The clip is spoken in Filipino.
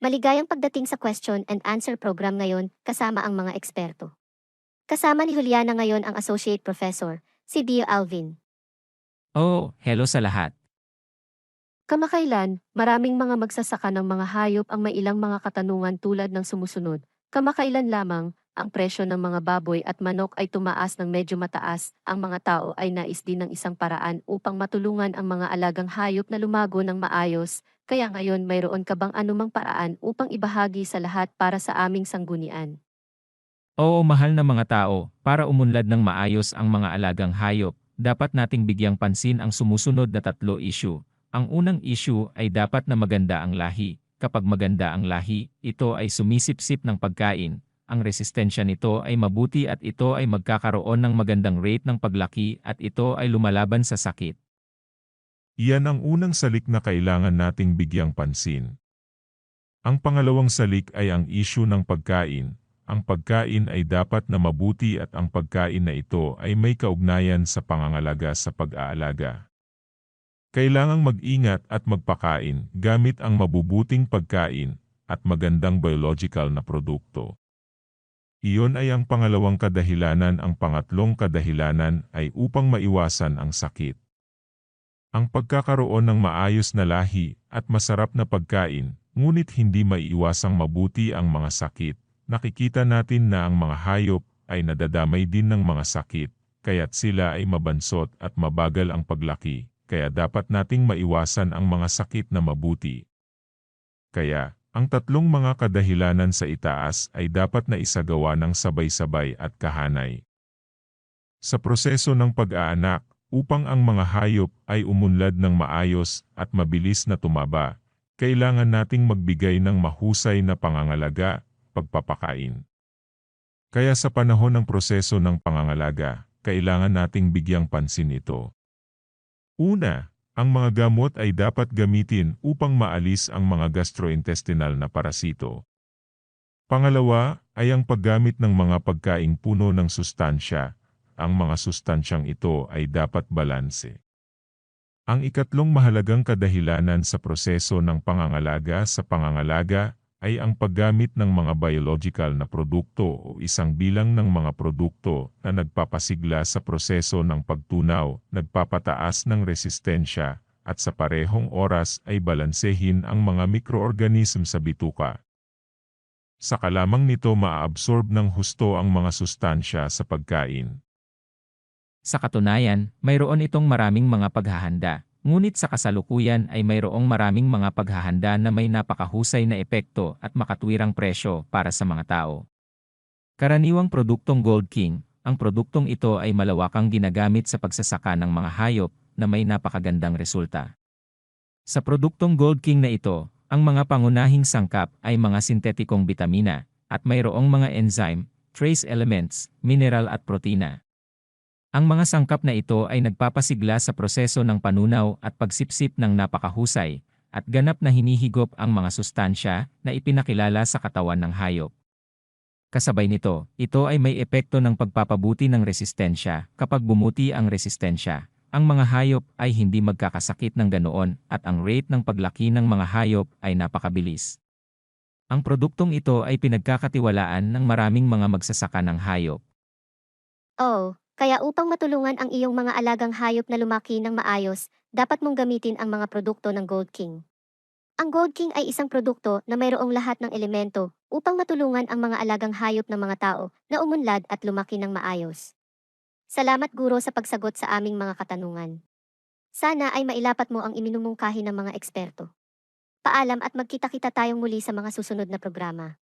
Maligayang pagdating sa question and answer program ngayon kasama ang mga eksperto. Kasama ni Juliana ngayon ang Associate Professor, si Dio Alvin. Oh, hello sa lahat. Kamakailan, maraming mga magsasaka ng mga hayop ang may ilang mga katanungan tulad ng sumusunod. Kamakailan lamang, ang presyo ng mga baboy at manok ay tumaas ng medyo mataas, ang mga tao ay nais din ng isang paraan upang matulungan ang mga alagang hayop na lumago ng maayos, kaya ngayon mayroon ka bang anumang paraan upang ibahagi sa lahat para sa aming sanggunian? Oo, mahal na mga tao, para umunlad ng maayos ang mga alagang hayop, dapat nating bigyang pansin ang sumusunod na 3 issue. Ang unang issue ay dapat na maganda ang lahi. Kapag maganda ang lahi, ito ay sumisipsip ng pagkain. Ang resistensya nito ay mabuti at ito ay magkakaroon ng magandang rate ng paglaki at ito ay lumalaban sa sakit. Iyan ang unang salik na kailangan nating bigyang pansin. Ang pangalawang salik ay ang issue ng pagkain. Ang pagkain ay dapat na mabuti at ang pagkain na ito ay may kaugnayan sa pangangalaga sa pag-aalaga. Kailangang mag-ingat at magpakain gamit ang mabubuting pagkain at magandang biological na produkto. Iyon ay ang pangalawang kadahilanan. Ang pangatlong kadahilanan ay upang maiwasan ang sakit. Ang pagkakaroon ng maayos na lahi at masarap na pagkain, ngunit hindi maiiwasang mabuti ang mga sakit. Nakikita natin na ang mga hayop ay nadadamay din ng mga sakit, kaya't sila ay mabansot at mabagal ang paglaki, kaya dapat nating maiwasan ang mga sakit na mabuti. Kaya, ang tatlong mga kadahilanan sa itaas ay dapat na isagawa ng sabay-sabay at kahanay. Sa proseso ng pag-aanak, upang ang mga hayop ay umunlad ng maayos at mabilis na tumaba, kailangan nating magbigay ng mahusay na pangangalaga, pagpapakain. Kaya sa panahon ng proseso ng pangangalaga, kailangan nating bigyang pansin ito. Una, ang mga gamot ay dapat gamitin upang maalis ang mga gastrointestinal na parasito. Pangalawa ay ang paggamit ng mga pagkaing puno ng sustansya. Ang mga sustansyang ito ay dapat balanse. Ang ikatlong mahalagang kadahilanan sa proseso ng pangangalaga sa pangangalaga ay ang paggamit ng mga biological na produkto o isang bilang ng mga produkto na nagpapasigla sa proseso ng pagtunaw, nagpapataas ng resistensya, at sa parehong oras ay balansehin ang mga microorganism sa bituka. Saka lamang nito maaabsorb ng husto ang mga sustansya sa pagkain. Sa katunayan, mayroon itong maraming mga paghahanda. Ngunit sa kasalukuyan ay mayroong maraming mga paghahanda na may napakahusay na epekto at makatwirang presyo para sa mga tao. Karaniwang produktong Gold King, ang produktong ito ay malawakang ginagamit sa pagsasaka ng mga hayop na may napakagandang resulta. Sa produktong Gold King na ito, ang mga pangunahing sangkap ay mga sintetikong bitamina at mayroong mga enzyme, trace elements, mineral at protina. Ang mga sangkap na ito ay nagpapasigla sa proseso ng panunaw at pagsipsip ng napakahusay at ganap na hinihigop ang mga sustansya na ipinakilala sa katawan ng hayop. Kasabay nito, ito ay may epekto ng pagpapabuti ng resistensya. Kapag bumuti ang resistensya, ang mga hayop ay hindi magkakasakit ng ganoon at ang rate ng paglaki ng mga hayop ay napakabilis. Ang produktong ito ay pinagkakatiwalaan ng maraming mga magsasaka ng hayop. Oh, kaya upang matulungan ang iyong mga alagang hayop na lumaki ng maayos, dapat mong gamitin ang mga produkto ng Gold King. Ang Gold King ay isang produkto na mayroong lahat ng elemento upang matulungan ang mga alagang hayop ng mga tao na umunlad at lumaki ng maayos. Salamat guro sa pagsagot sa aming mga katanungan. Sana ay mailapat mo ang iminumungkahi ng mga eksperto. Paalam at magkita-kita tayong muli sa mga susunod na programa.